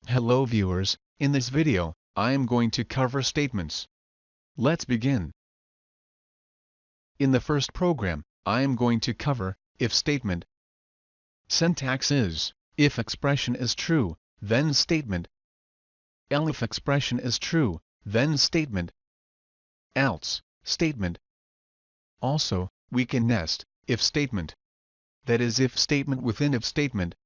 Hello viewers, in this video, I am going to cover statements. Let's begin. In the first program, I am going to cover if statement. Syntax is, if expression is true, then statement. If expression is true, then statement. Else, statement. Also, we can nest, if statement. That is if statement within if statement.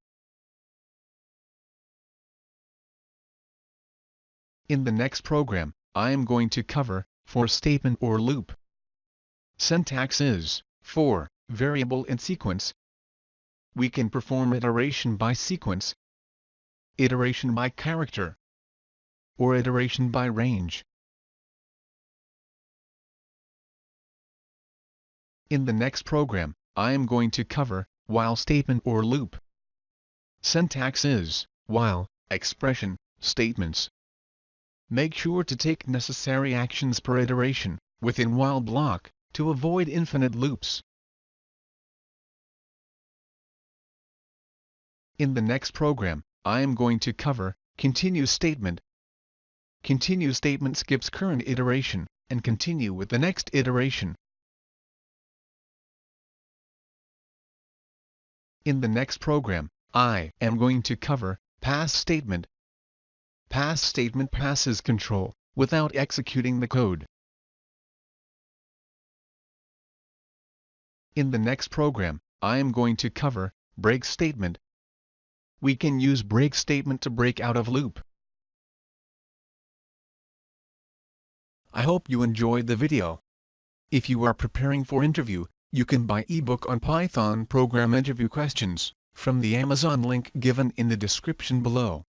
In the next program, I am going to cover for statement or loop. Syntax is for variable in sequence. We can perform iteration by sequence, iteration by character, or iteration by range. In the next program, I am going to cover while statement or loop. Syntax is while expression statements. Make sure to take necessary actions per iteration within while block to avoid infinite loops. In the next program, I am going to cover continue statement. Continue statement skips current iteration and continue with the next iteration. In the next program, I am going to cover pass statement. Pass statement passes control without executing the code. In the next program, I am going to cover break statement. We can use break statement to break out of loop. I hope you enjoyed the video. If you are preparing for interview, you can buy eBook on Python program interview questions from the Amazon link given in the description below.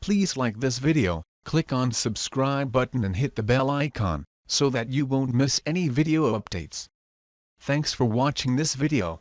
Please like this video, click on subscribe button and hit the bell icon so that you won't miss any video updates. Thanks for watching this video.